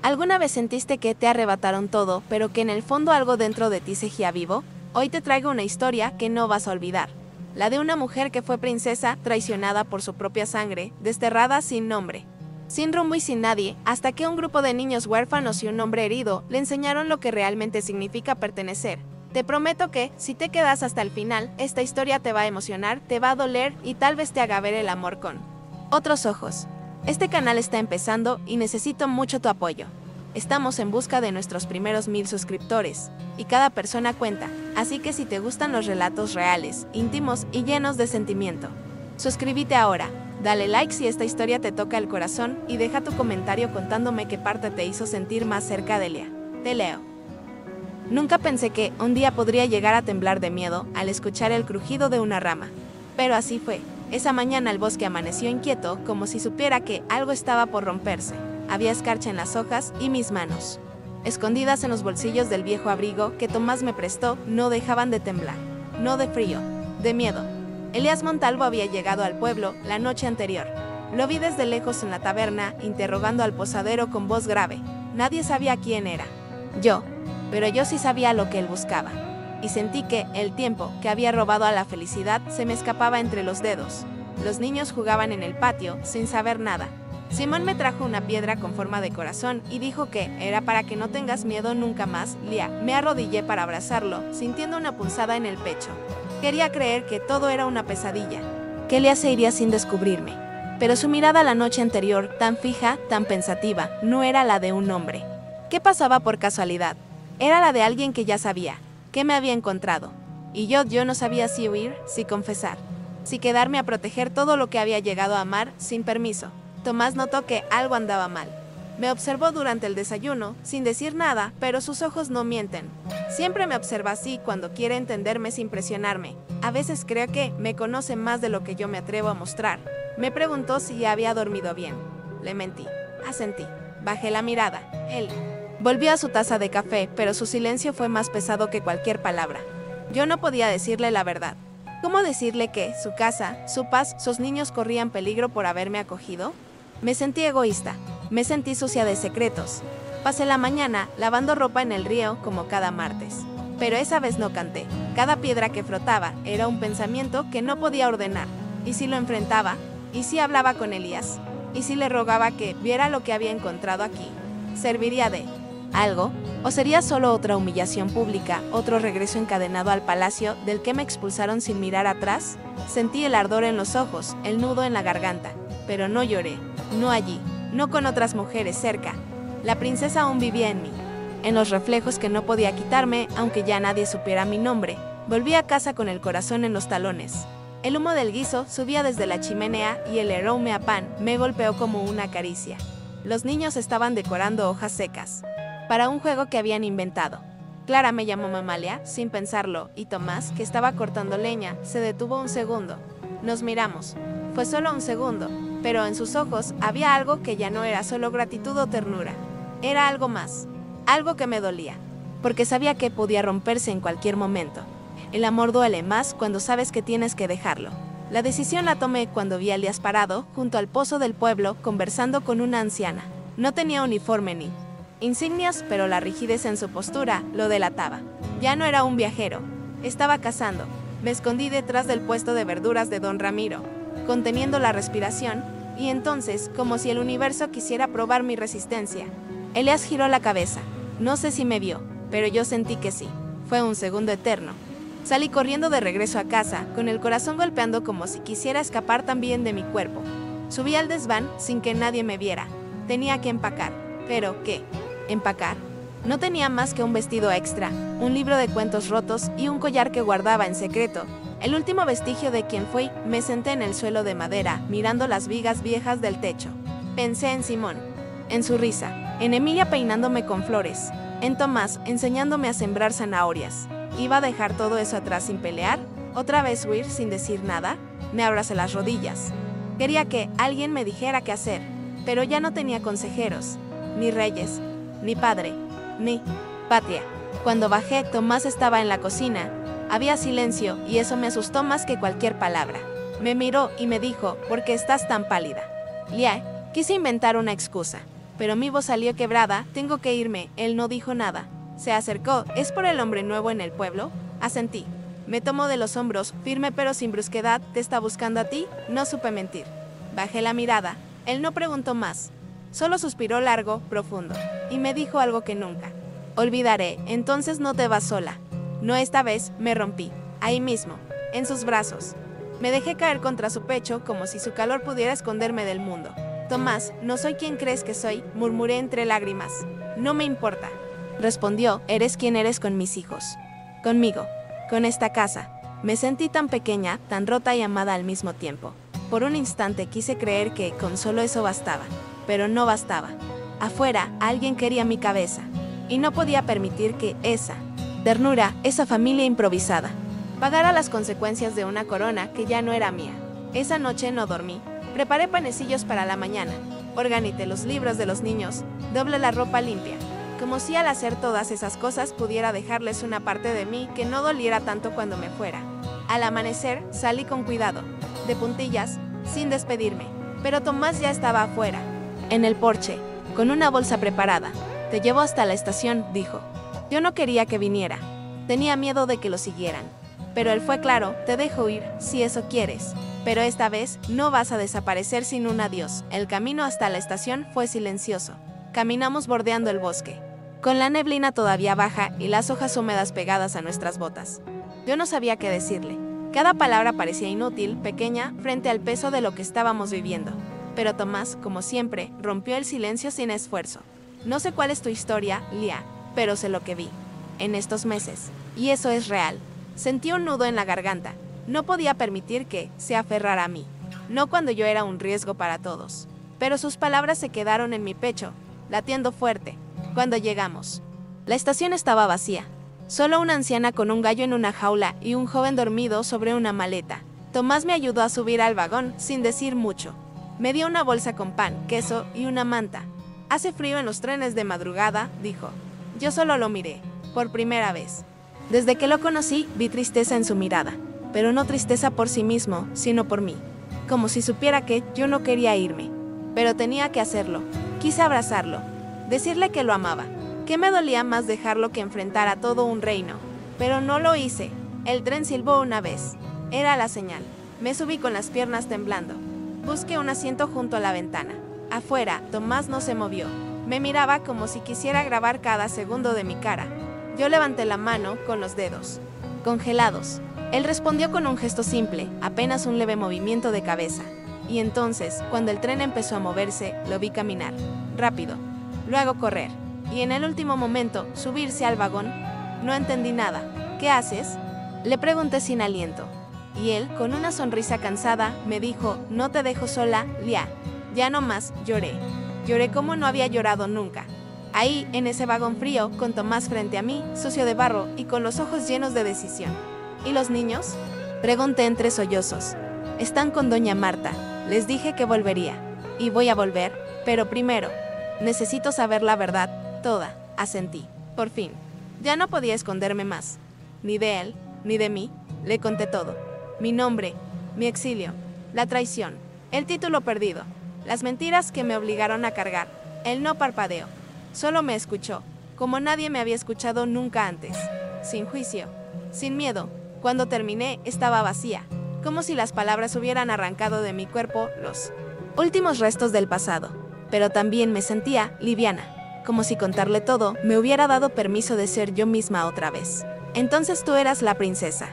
¿Alguna vez sentiste que te arrebataron todo, pero que en el fondo algo dentro de ti seguía vivo? Hoy te traigo una historia que no vas a olvidar. La de una mujer que fue princesa, traicionada por su propia sangre, desterrada sin nombre, sin rumbo y sin nadie, hasta que un grupo de niños huérfanos y un hombre herido le enseñaron lo que realmente significa pertenecer. Te prometo que, si te quedas hasta el final, esta historia te va a emocionar, te va a doler y tal vez te haga ver el amor con otros ojos. Este canal está empezando y necesito mucho tu apoyo. Estamos en busca de nuestros primeros 1000 suscriptores, y cada persona cuenta, así que si te gustan los relatos reales, íntimos y llenos de sentimiento, suscríbete ahora, dale like si esta historia te toca el corazón y deja tu comentario contándome qué parte te hizo sentir más cerca de Lea. Te leo. Nunca pensé que un día podría llegar a temblar de miedo al escuchar el crujido de una rama, pero así fue. Esa mañana el bosque amaneció inquieto, como si supiera que algo estaba por romperse. Había escarcha en las hojas y mis manos, escondidas en los bolsillos del viejo abrigo que Tomás me prestó, no dejaban de temblar. No de frío, de miedo. Elías Montalvo había llegado al pueblo la noche anterior. Lo vi desde lejos en la taberna, interrogando al posadero con voz grave. Nadie sabía quién era. Pero yo sí sabía lo que él buscaba. Y sentí que el tiempo que había robado a la felicidad se me escapaba entre los dedos. Los niños jugaban en el patio, sin saber nada. Simón me trajo una piedra con forma de corazón y dijo que era para que no tengas miedo nunca más, Lía. Me arrodillé para abrazarlo, sintiendo una punzada en el pecho. Quería creer que todo era una pesadilla, que Lía se iría sin descubrirme. Pero su mirada la noche anterior, tan fija, tan pensativa, no era la de un hombre. ¿Qué pasaba por casualidad? Era la de alguien que ya sabía, que me había encontrado. Y yo no sabía si huir, si confesar, si quedarme a proteger todo lo que había llegado a amar sin permiso. Tomás notó que algo andaba mal. Me observó durante el desayuno, sin decir nada, pero sus ojos no mienten. Siempre me observa así cuando quiere entenderme sin presionarme. A veces creo que me conoce más de lo que yo me atrevo a mostrar. Me preguntó si había dormido bien. Le mentí. Asentí. Bajé la mirada. Él volvió a su taza de café, pero su silencio fue más pesado que cualquier palabra. Yo no podía decirle la verdad. ¿Cómo decirle que su casa, su paz, sus niños corrían peligro por haberme acogido? Me sentí egoísta. Me sentí sucia de secretos. Pasé la mañana lavando ropa en el río como cada martes. Pero esa vez no canté. Cada piedra que frotaba era un pensamiento que no podía ordenar. ¿Y si lo enfrentaba? ¿Y si hablaba con Elías? ¿Y si le rogaba que viera lo que había encontrado aquí? ¿Serviría de algo? ¿O sería solo otra humillación pública, otro regreso encadenado al palacio del que me expulsaron sin mirar atrás? Sentí el ardor en los ojos, el nudo en la garganta. Pero no lloré, no allí, no con otras mujeres cerca. La princesa aún vivía en mí, en los reflejos que no podía quitarme, aunque ya nadie supiera mi nombre. Volví a casa con el corazón en los talones. El humo del guiso subía desde la chimenea y el aroma a pan me golpeó como una caricia. Los niños estaban decorando hojas secas para un juego que habían inventado. Clara me llamó Mamalia, sin pensarlo, y Tomás, que estaba cortando leña, se detuvo un segundo. Nos miramos. Fue solo un segundo, pero en sus ojos había algo que ya no era solo gratitud o ternura. Era algo más, algo que me dolía, porque sabía que podía romperse en cualquier momento. El amor duele más cuando sabes que tienes que dejarlo. La decisión la tomé cuando vi a Elías parado junto al pozo del pueblo conversando con una anciana. No tenía uniforme ni insignias, pero la rigidez en su postura lo delataba. Ya no era un viajero, estaba cazando. Me escondí detrás del puesto de verduras de don Ramiro, conteniendo la respiración, y entonces, como si el universo quisiera probar mi resistencia, Elías giró la cabeza. No sé si me vio, pero yo sentí que sí. Fue un segundo eterno. Salí corriendo de regreso a casa, con el corazón golpeando como si quisiera escapar también de mi cuerpo. Subí al desván sin que nadie me viera. Tenía que empacar. ¿Pero qué? ¿Empacar? No tenía más que un vestido extra, un libro de cuentos rotos y un collar que guardaba en secreto. El último vestigio de quien fui. Me senté en el suelo de madera, mirando las vigas viejas del techo. Pensé en Simón, en su risa, en Emilia peinándome con flores, en Tomás enseñándome a sembrar zanahorias. ¿Iba a dejar todo eso atrás sin pelear? ¿Otra vez huir sin decir nada? Me abracé las rodillas. Quería que alguien me dijera qué hacer, pero ya no tenía consejeros, ni reyes, ni padre, ni patria. Cuando bajé, Tomás estaba en la cocina. Había silencio y eso me asustó más que cualquier palabra. Me miró y me dijo, ¿por qué estás tan pálida? Lía, quise inventar una excusa. pero mi voz salió quebrada. Tengo que irme. Él no dijo nada. Se acercó. ¿Es por el hombre nuevo en el pueblo? Asentí. Me tomó de los hombros, firme pero sin brusquedad. ¿Te está buscando a ti? No supe mentir. Bajé la mirada. Él no preguntó más. Solo suspiró largo, profundo, y me dijo algo que nunca olvidaré. Entonces no te vas sola. No, esta vez. Me rompí. Ahí mismo, en sus brazos. Me dejé caer contra su pecho como si su calor pudiera esconderme del mundo. Tomás, no soy quien crees que soy, murmuré entre lágrimas. No me importa. Respondió, eres quien eres con mis hijos. Conmigo. Con esta casa. Me sentí tan pequeña, tan rota y amada al mismo tiempo. Por un instante quise creer que con solo eso bastaba. Pero no bastaba. Afuera, alguien quería mi cabeza. Y no podía permitir que esa ternura, esa familia improvisada, pagara las consecuencias de una corona que ya no era mía. Esa noche no dormí. Preparé panecillos para la mañana. Organicé los libros de los niños. Doblé la ropa limpia. Como si al hacer todas esas cosas pudiera dejarles una parte de mí que no doliera tanto cuando me fuera. Al amanecer, salí con cuidado, de puntillas, sin despedirme. Pero Tomás ya estaba afuera, en el porche, con una bolsa preparada. Te llevo hasta la estación, dijo. Yo no quería que viniera. Tenía miedo de que lo siguieran. Pero él fue claro, te dejo ir, si eso quieres. Pero esta vez, no vas a desaparecer sin un adiós. El camino hasta la estación fue silencioso. Caminamos bordeando el bosque, con la neblina todavía baja y las hojas húmedas pegadas a nuestras botas. Yo no sabía qué decirle. Cada palabra parecía inútil, pequeña, frente al peso de lo que estábamos viviendo. Pero Tomás, como siempre, rompió el silencio sin esfuerzo. No sé cuál es tu historia, Lia, pero sé lo que vi en estos meses. Y eso es real. Sentí un nudo en la garganta. No podía permitir que se aferrara a mí. No cuando yo era un riesgo para todos. Pero sus palabras se quedaron en mi pecho, latiendo fuerte. Cuando llegamos, la estación estaba vacía. Solo una anciana con un gallo en una jaula y un joven dormido sobre una maleta. Tomás me ayudó a subir al vagón sin decir mucho. Me dio una bolsa con pan, queso y una manta. Hace frío en los trenes de madrugada, dijo. Yo solo lo miré, por primera vez. Desde que lo conocí, vi tristeza en su mirada, pero no tristeza por sí mismo, sino por mí. Como si supiera que yo no quería irme. Pero tenía que hacerlo. Quise abrazarlo, decirle que lo amaba, que me dolía más dejarlo que enfrentar a todo un reino. Pero no lo hice. El tren silbó una vez. Era la señal. Me subí con las piernas temblando. Busqué un asiento junto a la ventana. Afuera, Tomás no se movió. Me miraba como si quisiera grabar cada segundo de mi cara. Yo levanté la mano con los dedos congelados. Él respondió con un gesto simple, apenas un leve movimiento de cabeza. Y entonces, cuando el tren empezó a moverse, lo vi caminar, rápido, luego correr, y en el último momento, subirse al vagón. No entendí nada. ¿Qué haces?, le pregunté sin aliento. Y él, con una sonrisa cansada, me dijo, no te dejo sola, Lia. Ya no más, lloré. Lloré como no había llorado nunca. Ahí, en ese vagón frío, con Tomás frente a mí, sucio de barro y con los ojos llenos de decisión. ¿Y los niños?, pregunté entre sollozos. Están con doña Marta. Les dije que volvería. Y voy a volver, pero primero, necesito saber la verdad, toda, asentí. Por fin. Ya no podía esconderme más. Ni de él, ni de mí. Le conté todo. Mi nombre, mi exilio, la traición, el título perdido, las mentiras que me obligaron a cargar. Él no parpadeó. Solo me escuchó, como nadie me había escuchado nunca antes. Sin juicio, sin miedo. Cuando terminé, estaba vacía, como si las palabras hubieran arrancado de mi cuerpo los últimos restos del pasado. Pero también me sentía liviana, como si contarle todo me hubiera dado permiso de ser yo misma otra vez. Entonces tú eras la princesa,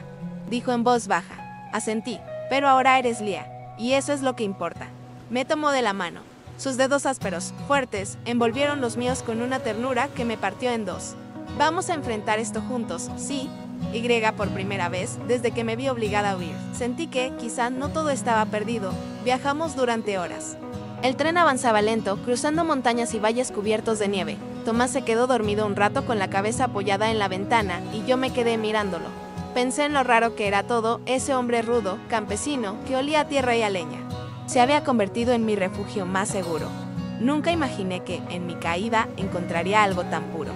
dijo en voz baja. Asentí, pero ahora eres Lia, y eso es lo que importa. Me tomó de la mano. Sus dedos ásperos, fuertes, envolvieron los míos con una ternura que me partió en dos. Vamos a enfrentar esto juntos, ¿sí? Y por primera vez, desde que me vi obligada a huir, sentí que, quizá no todo estaba perdido. Viajamos durante horas. El tren avanzaba lento, cruzando montañas y valles cubiertos de nieve. Tomás se quedó dormido un rato con la cabeza apoyada en la ventana, y yo me quedé mirándolo. Pensé en lo raro que era todo, ese hombre rudo, campesino, que olía a tierra y a leña. Se había convertido en mi refugio más seguro. Nunca imaginé que, en mi caída, encontraría algo tan puro.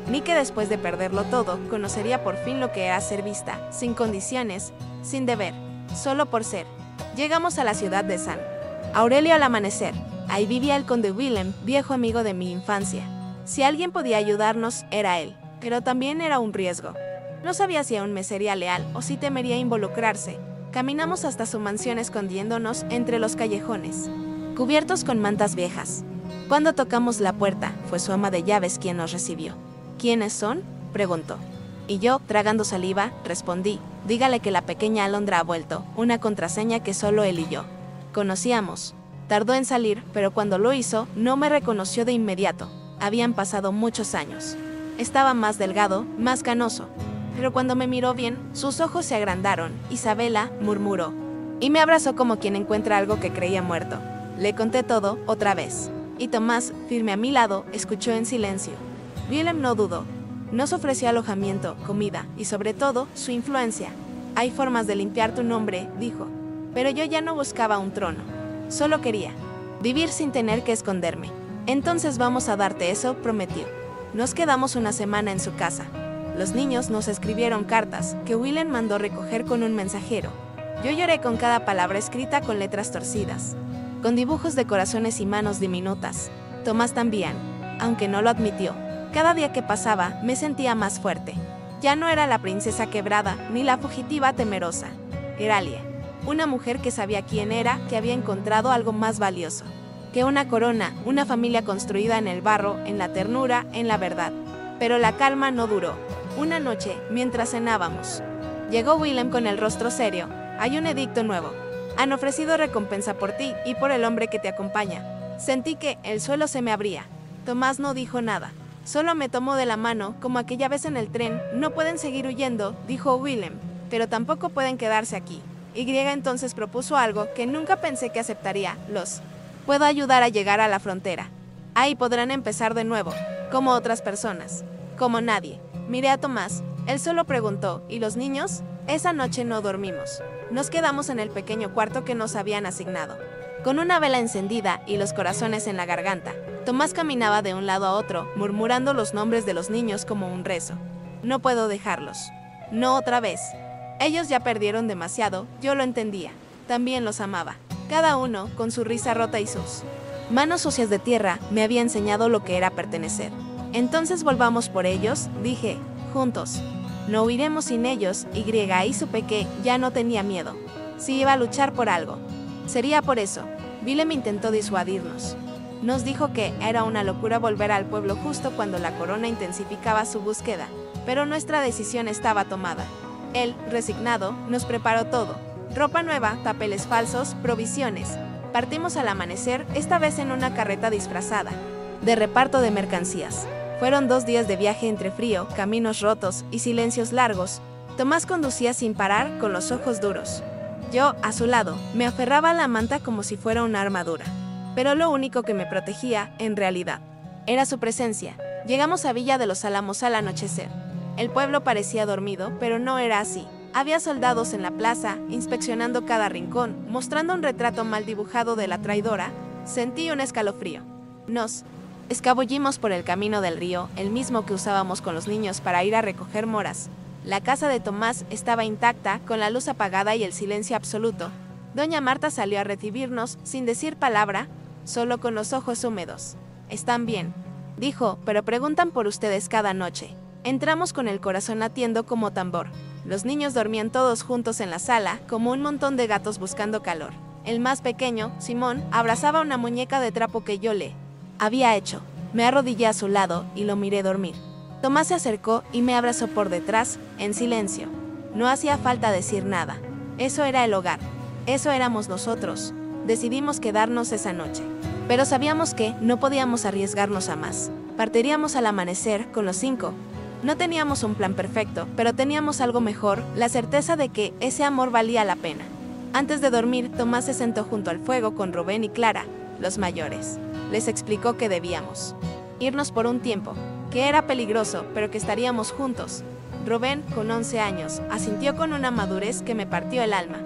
Ni que después de perderlo todo, conocería por fin lo que era ser vista, sin condiciones, sin deber, solo por ser. Llegamos a la ciudad de San Aurelio al amanecer. Ahí vivía el conde Willem, viejo amigo de mi infancia. Si alguien podía ayudarnos, era él, pero también era un riesgo. No sabía si aún me sería leal o si temería involucrarse. Caminamos hasta su mansión escondiéndonos entre los callejones, cubiertos con mantas viejas. Cuando tocamos la puerta, fue su ama de llaves quien nos recibió. ¿Quiénes son?, preguntó. Y yo, tragando saliva, respondí, dígale que la pequeña Alondra ha vuelto, una contraseña que solo él y yo conocíamos. Tardó en salir, pero cuando lo hizo, no me reconoció de inmediato. Habían pasado muchos años. Estaba más delgado, más canoso. Pero cuando me miró bien, sus ojos se agrandaron. Isabela, murmuró. Y me abrazó como quien encuentra algo que creía muerto. Le conté todo, otra vez. Y Tomás, firme a mi lado, escuchó en silencio. Willem no dudó. Nos ofreció alojamiento, comida y sobre todo, su influencia. Hay formas de limpiar tu nombre, dijo. Pero yo ya no buscaba un trono. Solo quería vivir sin tener que esconderme. Entonces vamos a darte eso, prometió. Nos quedamos una semana en su casa. Los niños nos escribieron cartas que Willem mandó recoger con un mensajero. Yo lloré con cada palabra escrita con letras torcidas, con dibujos de corazones y manos diminutas. Tomás también, aunque no lo admitió. Cada día que pasaba me sentía más fuerte. Ya no era la princesa quebrada ni la fugitiva temerosa. Era Alia, una mujer que sabía quién era, que había encontrado algo más valioso que una corona, una familia construida en el barro, en la ternura, en la verdad. Pero la calma no duró. Una noche, mientras cenábamos, llegó Willem con el rostro serio. Hay un edicto nuevo. Han ofrecido recompensa por ti y por el hombre que te acompaña. Sentí que el suelo se me abría. Tomás no dijo nada. Solo me tomó de la mano, como aquella vez en el tren. No pueden seguir huyendo, dijo Willem, pero tampoco pueden quedarse aquí. Y entonces propuso algo que nunca pensé que aceptaría. Puedo ayudar a llegar a la frontera. Ahí podrán empezar de nuevo, como otras personas, como nadie. Miré a Tomás, él solo preguntó, ¿y los niños? Esa noche no dormimos. Nos quedamos en el pequeño cuarto que nos habían asignado, con una vela encendida y los corazones en la garganta. Tomás caminaba de un lado a otro, murmurando los nombres de los niños como un rezo. No puedo dejarlos. No otra vez. Ellos ya perdieron demasiado, yo lo entendía. También los amaba. Cada uno, con su risa rota y sus manos sucias de tierra, me había enseñado lo que era pertenecer. Entonces volvamos por ellos, dije, juntos. No huiremos sin ellos, y ahí supe que ya no tenía miedo. Si iba a luchar por algo, sería por eso. Willem intentó disuadirnos. Nos dijo que era una locura volver al pueblo justo cuando la corona intensificaba su búsqueda, pero nuestra decisión estaba tomada. Él, resignado, nos preparó todo. Ropa nueva, papeles falsos, provisiones. Partimos al amanecer, esta vez en una carreta disfrazada de reparto de mercancías. Fueron 2 días de viaje entre frío, caminos rotos y silencios largos. Tomás conducía sin parar, con los ojos duros. Yo, a su lado, me aferraba a la manta como si fuera una armadura. Pero lo único que me protegía, en realidad, era su presencia. Llegamos a Villa de los Álamos al anochecer. El pueblo parecía dormido, pero no era así. Había soldados en la plaza, inspeccionando cada rincón, mostrando un retrato mal dibujado de la traidora. Sentí un escalofrío. Nos escabullimos por el camino del río, el mismo que usábamos con los niños para ir a recoger moras. La casa de Tomás estaba intacta, con la luz apagada y el silencio absoluto. Doña Marta salió a recibirnos, sin decir palabra, solo con los ojos húmedos. «Están bien», dijo, «pero preguntan por ustedes cada noche». Entramos con el corazón latiendo como tambor. Los niños dormían todos juntos en la sala, como un montón de gatos buscando calor. El más pequeño, Simón, abrazaba una muñeca de trapo que yo le había hecho. Me arrodillé a su lado y lo miré dormir. Tomás se acercó y me abrazó por detrás, en silencio. No hacía falta decir nada. Eso era el hogar. Eso éramos nosotros. Decidimos quedarnos esa noche. Pero sabíamos que no podíamos arriesgarnos a más. Partiríamos al amanecer con los 5. No teníamos un plan perfecto, pero teníamos algo mejor, la certeza de que ese amor valía la pena. Antes de dormir, Tomás se sentó junto al fuego con Rubén y Clara, los mayores. Les explicó que debíamos irnos por un tiempo, que era peligroso, pero que estaríamos juntos. Rubén, con 11 años, asintió con una madurez que me partió el alma.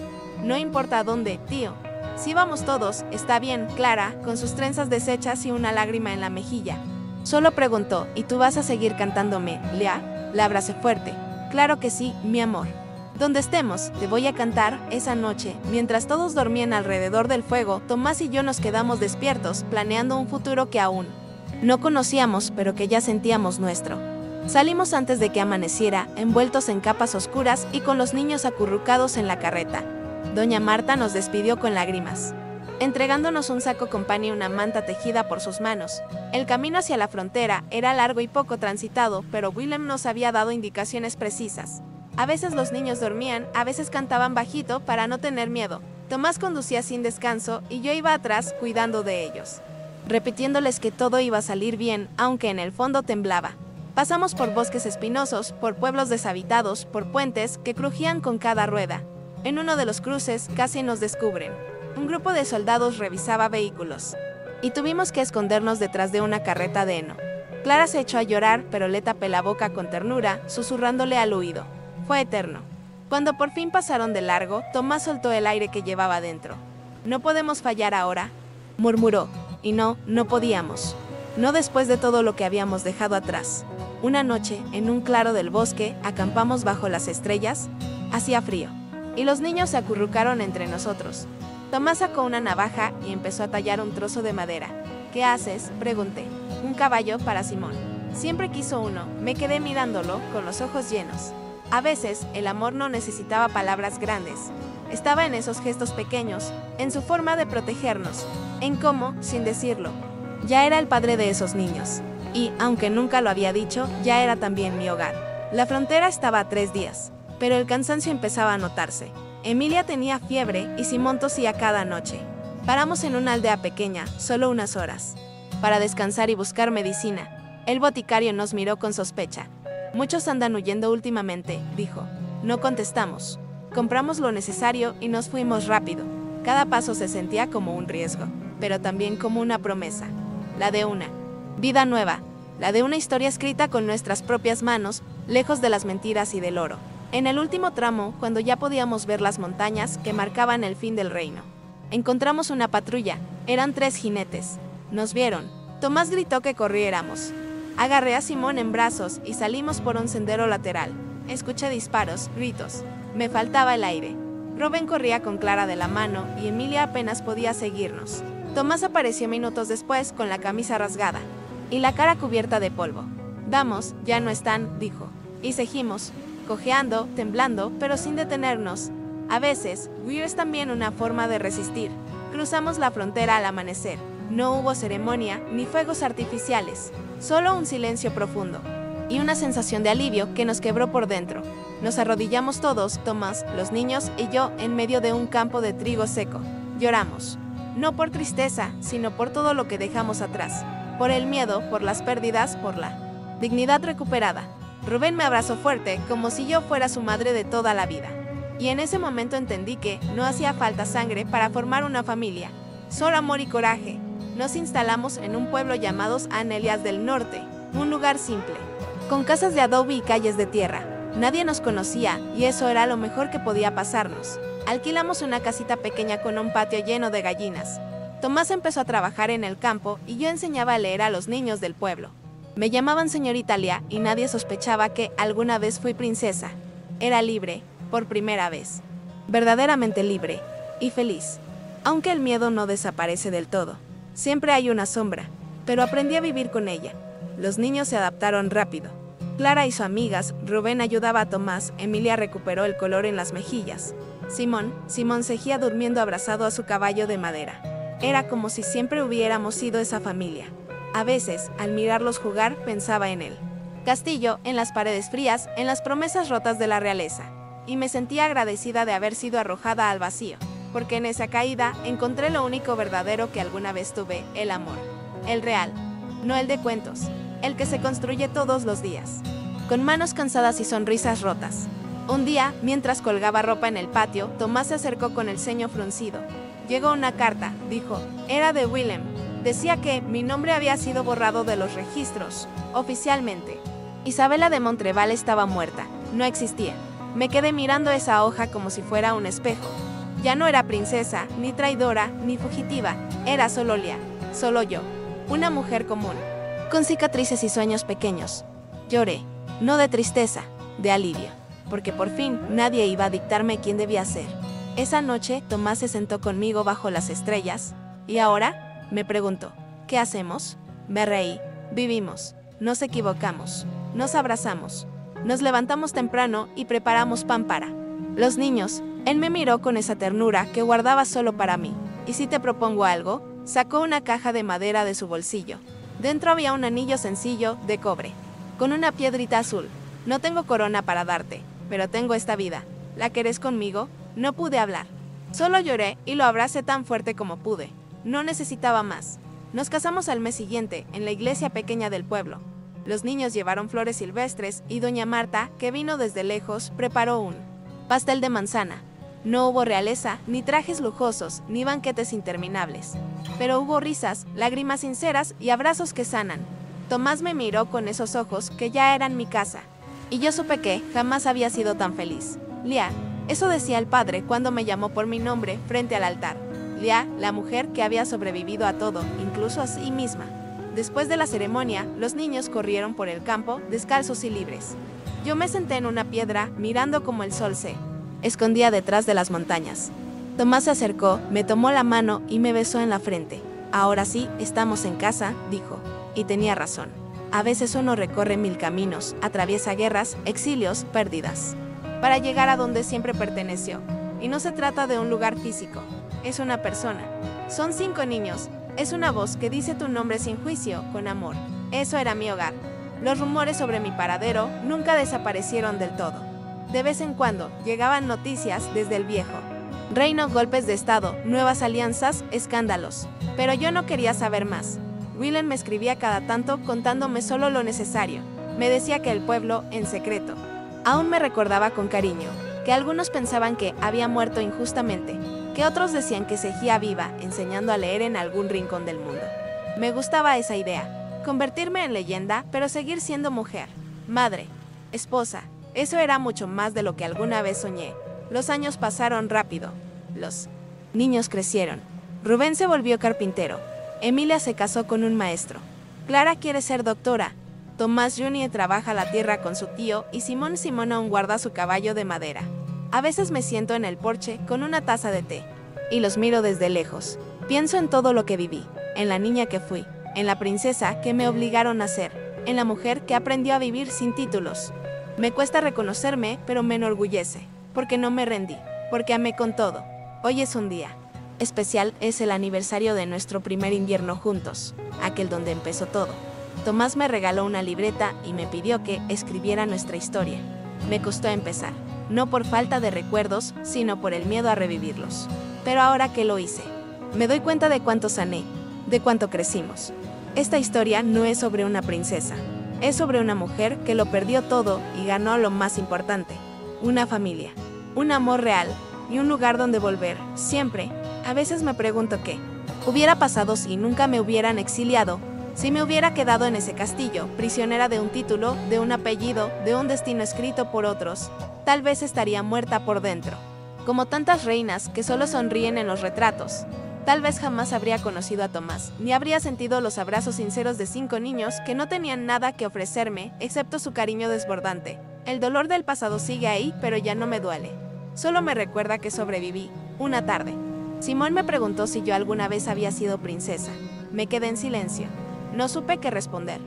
No importa dónde, tío. Si vamos todos, está bien, Clara, con sus trenzas deshechas y una lágrima en la mejilla. Solo preguntó, ¿y tú vas a seguir cantándome, Lea? La abracé fuerte. Claro que sí, mi amor. Donde estemos, te voy a cantar. Esa noche, mientras todos dormían alrededor del fuego, Tomás y yo nos quedamos despiertos, planeando un futuro que aún no conocíamos, pero que ya sentíamos nuestro. Salimos antes de que amaneciera, envueltos en capas oscuras y con los niños acurrucados en la carreta. Doña Marta nos despidió con lágrimas, entregándonos un saco con pan y una manta tejida por sus manos. El camino hacia la frontera era largo y poco transitado, pero Willem nos había dado indicaciones precisas. A veces los niños dormían, a veces cantaban bajito para no tener miedo. Tomás conducía sin descanso y yo iba atrás cuidando de ellos, repitiéndoles que todo iba a salir bien, aunque en el fondo temblaba. Pasamos por bosques espinosos, por pueblos deshabitados, por puentes que crujían con cada rueda. En uno de los cruces casi nos descubren. Un grupo de soldados revisaba vehículos, y tuvimos que escondernos detrás de una carreta de heno. Clara se echó a llorar, pero le tapé la boca con ternura, susurrándole al oído. Fue eterno. Cuando por fin pasaron de largo, Tomás soltó el aire que llevaba dentro. «No podemos fallar ahora», murmuró. Y no podíamos. No después de todo lo que habíamos dejado atrás. Una noche, en un claro del bosque, acampamos bajo las estrellas. Hacía frío, y los niños se acurrucaron entre nosotros. Tomás sacó una navaja y empezó a tallar un trozo de madera. «¿Qué haces?», pregunté. «Un caballo para Simón. Siempre quiso uno». Me quedé mirándolo, con los ojos llenos. A veces, el amor no necesitaba palabras grandes. Estaba en esos gestos pequeños, en su forma de protegernos, en cómo, sin decirlo, ya era el padre de esos niños. Y, aunque nunca lo había dicho, ya era también mi hogar. La frontera estaba a 3 días, pero el cansancio empezaba a notarse. Emilia tenía fiebre y Simón tosía cada noche. Paramos en una aldea pequeña, solo unas horas, para descansar y buscar medicina. El boticario nos miró con sospecha. «Muchos andan huyendo últimamente», dijo. No contestamos. Compramos lo necesario y nos fuimos rápido. Cada paso se sentía como un riesgo, pero también como una promesa. La de una vida nueva, la de una historia escrita con nuestras propias manos, lejos de las mentiras y del oro. En el último tramo, cuando ya podíamos ver las montañas que marcaban el fin del reino, encontramos una patrulla. Eran 3 jinetes. Nos vieron. Tomás gritó que corriéramos. Agarré a Simón en brazos y salimos por un sendero lateral. Escuché disparos, gritos. Me faltaba el aire. Rubén corría con Clara de la mano y Emilia apenas podía seguirnos. Tomás apareció minutos después con la camisa rasgada y la cara cubierta de polvo. «Vamos, ya no están», dijo. Y seguimos, cojeando, temblando, pero sin detenernos. A veces, huir es también una forma de resistir. Cruzamos la frontera al amanecer. No hubo ceremonia ni fuegos artificiales, solo un silencio profundo y una sensación de alivio que nos quebró por dentro. Nos arrodillamos todos, Tomás, los niños y yo, en medio de un campo de trigo seco. Lloramos. No por tristeza, sino por todo lo que dejamos atrás. Por el miedo, por las pérdidas, por la dignidad recuperada. Rubén me abrazó fuerte, como si yo fuera su madre de toda la vida. Y en ese momento entendí que no hacía falta sangre para formar una familia, solo amor y coraje. Nos instalamos en un pueblo llamado Anelias del Norte, un lugar simple, con casas de adobe y calles de tierra. Nadie nos conocía y eso era lo mejor que podía pasarnos. Alquilamos una casita pequeña con un patio lleno de gallinas. Tomás empezó a trabajar en el campo y yo enseñaba a leer a los niños del pueblo. Me llamaban señorita Lea y nadie sospechaba que alguna vez fui princesa. Era libre, por primera vez. Verdaderamente libre y feliz. Aunque el miedo no desaparece del todo. Siempre hay una sombra, pero aprendí a vivir con ella. Los niños se adaptaron rápido. Clara hizo amigas, Rubén ayudaba a Tomás, Emilia recuperó el color en las mejillas. Simón seguía durmiendo abrazado a su caballo de madera. Era como si siempre hubiéramos sido esa familia. A veces, al mirarlos jugar, pensaba en él. Castillo, en las paredes frías, en las promesas rotas de la realeza. Y me sentía agradecida de haber sido arrojada al vacío, porque en esa caída encontré lo único verdadero que alguna vez tuve, el amor. El real, no el de cuentos, el que se construye todos los días. Con manos cansadas y sonrisas rotas. Un día, mientras colgaba ropa en el patio, Tomás se acercó con el ceño fruncido. Llegó una carta, dijo. Era de Willem. Decía que mi nombre había sido borrado de los registros, oficialmente. Isabela de Montreval estaba muerta, no existía. Me quedé mirando esa hoja como si fuera un espejo. Ya no era princesa, ni traidora, ni fugitiva, era solo Lea, solo yo, una mujer común, con cicatrices y sueños pequeños. Lloré, no de tristeza, de alivio. porque por fin nadie iba a dictarme quién debía ser. Esa noche Tomás se sentó conmigo bajo las estrellas. ¿Y ahora?, me preguntó. ¿Qué hacemos? Me reí. Vivimos. Nos equivocamos. Nos abrazamos. Nos levantamos temprano y preparamos pan para los niños. Él me miró con esa ternura que guardaba solo para mí. ¿Y si te propongo algo? Sacó una caja de madera de su bolsillo. Dentro había un anillo sencillo, de cobre, con una piedrita azul. No tengo corona para darte, pero tengo esta vida. ¿La querés conmigo? No pude hablar. Solo lloré y lo abracé tan fuerte como pude. No necesitaba más. Nos casamos al mes siguiente, en la iglesia pequeña del pueblo. Los niños llevaron flores silvestres y doña Marta, que vino desde lejos, preparó un pastel de manzana. No hubo realeza, ni trajes lujosos, ni banquetes interminables. Pero hubo risas, lágrimas sinceras y abrazos que sanan. Tomás me miró con esos ojos que ya eran mi casa. Y yo supe que jamás había sido tan feliz. Lía, eso decía el padre cuando me llamó por mi nombre frente al altar. Lía, la mujer que había sobrevivido a todo, incluso a sí misma. Después de la ceremonia, los niños corrieron por el campo, descalzos y libres. Yo me senté en una piedra, mirando cómo el sol se escondía detrás de las montañas. Tomás se acercó, me tomó la mano y me besó en la frente. Ahora sí, estamos en casa, dijo. Y tenía razón. A veces uno recorre 1000 caminos, atraviesa guerras, exilios, pérdidas, para llegar a donde siempre perteneció. Y no se trata de un lugar físico, es una persona. Son 5 niños, es una voz que dice tu nombre sin juicio, con amor. Eso era mi hogar. Los rumores sobre mi paradero nunca desaparecieron del todo. De vez en cuando llegaban noticias desde el viejo reino, golpes de estado, nuevas alianzas, escándalos. Pero yo no quería saber más. Willem me escribía cada tanto contándome solo lo necesario. Me decía que el pueblo, en secreto, aún me recordaba con cariño, que algunos pensaban que había muerto injustamente, que otros decían que seguía viva, enseñando a leer en algún rincón del mundo. Me gustaba esa idea, convertirme en leyenda, pero seguir siendo mujer, madre, esposa. Eso era mucho más de lo que alguna vez soñé. Los años pasaron rápido. Los niños crecieron. Rubén se volvió carpintero. Emilia se casó con un maestro. Clara quiere ser doctora. Tomás Jr. trabaja la tierra con su tío y Simón aún guarda su caballo de madera. A veces me siento en el porche con una taza de té y los miro desde lejos. Pienso en todo lo que viví, en la niña que fui, en la princesa que me obligaron a ser, en la mujer que aprendió a vivir sin títulos. Me cuesta reconocerme, pero me enorgullece, porque no me rendí, porque amé con todo. Hoy es un día especial, es el aniversario de nuestro primer invierno juntos, aquel donde empezó todo. Tomás me regaló una libreta y me pidió que escribiera nuestra historia. Me costó empezar, no por falta de recuerdos, sino por el miedo a revivirlos. Pero ahora que lo hice, me doy cuenta de cuánto sané, de cuánto crecimos. Esta historia no es sobre una princesa. Es sobre una mujer que lo perdió todo y ganó lo más importante, una familia, un amor real y un lugar donde volver, siempre. A veces me pregunto qué hubiera pasado si nunca me hubieran exiliado, si me hubiera quedado en ese castillo, prisionera de un título, de un apellido, de un destino escrito por otros. Tal vez estaría muerta por dentro, como tantas reinas que solo sonríen en los retratos. Tal vez jamás habría conocido a Tomás, ni habría sentido los abrazos sinceros de 5 niños que no tenían nada que ofrecerme, excepto su cariño desbordante. El dolor del pasado sigue ahí, pero ya no me duele. Solo me recuerda que sobreviví, una tarde. Simón me preguntó si yo alguna vez había sido princesa. Me quedé en silencio. No supe qué responder.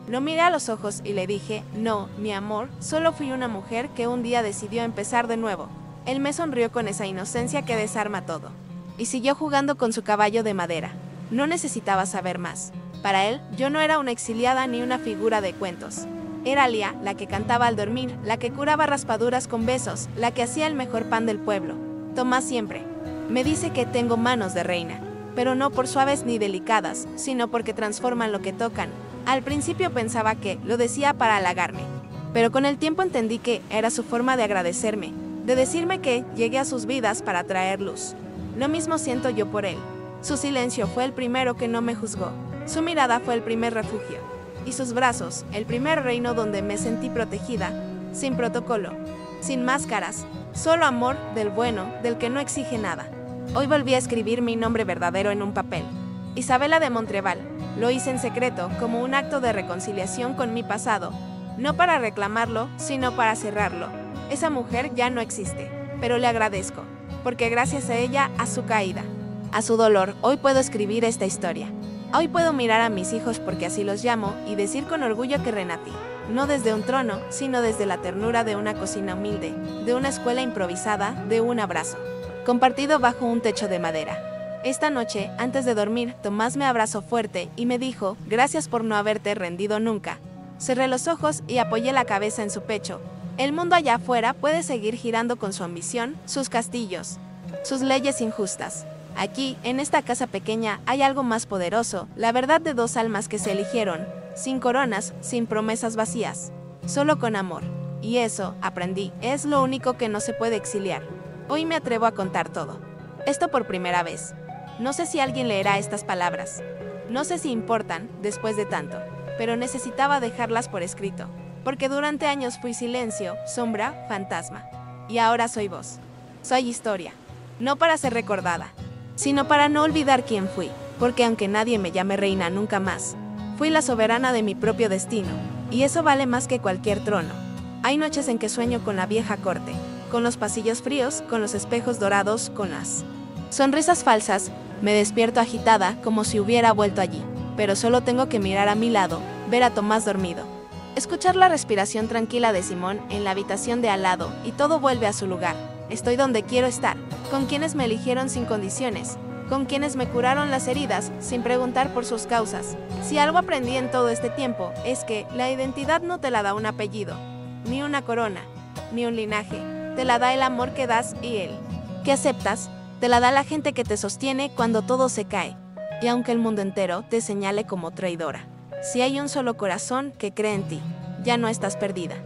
Lo miré a los ojos y le dije, no, mi amor, solo fui una mujer que un día decidió empezar de nuevo. Él me sonrió con esa inocencia que desarma todo. Y siguió jugando con su caballo de madera. No necesitaba saber más. Para él, yo no era una exiliada ni una figura de cuentos. Era Lía, la que cantaba al dormir, la que curaba raspaduras con besos, la que hacía el mejor pan del pueblo. Tomás siempre me dice que tengo manos de reina, pero no por suaves ni delicadas, sino porque transforman lo que tocan. Al principio pensaba que lo decía para halagarme, pero con el tiempo entendí que era su forma de agradecerme, de decirme que llegué a sus vidas para traer luz. Lo mismo siento yo por él. Su silencio fue el primero que no me juzgó. Su mirada fue el primer refugio. Y sus brazos, el primer reino donde me sentí protegida, sin protocolo, sin máscaras, solo amor del bueno, del que no exige nada. Hoy volví a escribir mi nombre verdadero en un papel. Isabela de Montreval. Lo hice en secreto, como un acto de reconciliación con mi pasado, no para reclamarlo, sino para cerrarlo. Esa mujer ya no existe, pero le agradezco, porque gracias a ella, a su caída, a su dolor, hoy puedo escribir esta historia. Hoy puedo mirar a mis hijos, porque así los llamo, y decir con orgullo que renací, no desde un trono, sino desde la ternura de una cocina humilde, de una escuela improvisada, de un abrazo compartido bajo un techo de madera. Esta noche, antes de dormir, Tomás me abrazó fuerte y me dijo, gracias por no haberte rendido nunca. Cerré los ojos y apoyé la cabeza en su pecho. El mundo allá afuera puede seguir girando con su ambición, sus castillos, sus leyes injustas. Aquí, en esta casa pequeña, hay algo más poderoso, la verdad de dos almas que se eligieron, sin coronas, sin promesas vacías, solo con amor. Y eso, aprendí, es lo único que no se puede exiliar. Hoy me atrevo a contar todo. Esto por primera vez. No sé si alguien leerá estas palabras. No sé si importan, después de tanto, pero necesitaba dejarlas por escrito, porque durante años fui silencio, sombra, fantasma. Y ahora soy voz. Soy historia. No para ser recordada, sino para no olvidar quién fui, porque aunque nadie me llame reina nunca más, fui la soberana de mi propio destino, y eso vale más que cualquier trono. Hay noches en que sueño con la vieja corte, con los pasillos fríos, con los espejos dorados, con las sonrisas falsas. Me despierto agitada, como si hubiera vuelto allí, pero solo tengo que mirar a mi lado, ver a Tomás dormido, escuchar la respiración tranquila de Simón en la habitación de al lado, y todo vuelve a su lugar. Estoy donde quiero estar, con quienes me eligieron sin condiciones, con quienes me curaron las heridas, sin preguntar por sus causas. Si algo aprendí en todo este tiempo, es que la identidad no te la da un apellido, ni una corona, ni un linaje. Te la da el amor que das y el que aceptas. Te la da la gente que te sostiene cuando todo se cae. Y aunque el mundo entero te señale como traidora, si hay un solo corazón que cree en ti, ya no estás perdida.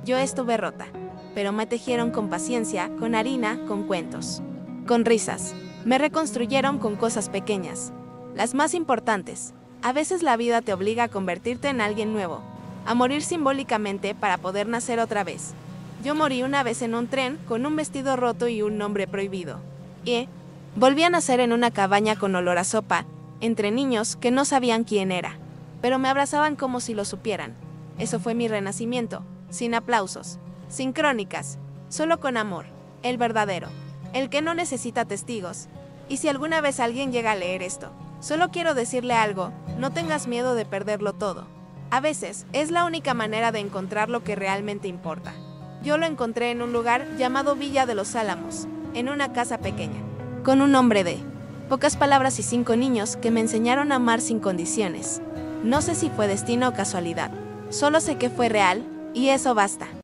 Yo estuve rota, pero me tejieron con paciencia, con harina, con cuentos, con risas. Me reconstruyeron con cosas pequeñas, las más importantes. A veces la vida te obliga a convertirte en alguien nuevo, a morir simbólicamente para poder nacer otra vez. Yo morí una vez en un tren con un vestido roto y un nombre prohibido. Y volví a nacer en una cabaña con olor a sopa, entre niños que no sabían quién era, pero me abrazaban como si lo supieran. Eso fue mi renacimiento, sin aplausos, sin crónicas, solo con amor, el verdadero, el que no necesita testigos. Y si alguna vez alguien llega a leer esto, solo quiero decirle algo, no tengas miedo de perderlo todo. A veces, es la única manera de encontrar lo que realmente importa. Yo lo encontré en un lugar llamado Villa de los Álamos, en una casa pequeña, con un hombre de pocas palabras y 5 niños que me enseñaron a amar sin condiciones. No sé si fue destino o casualidad, solo sé que fue real, y eso basta.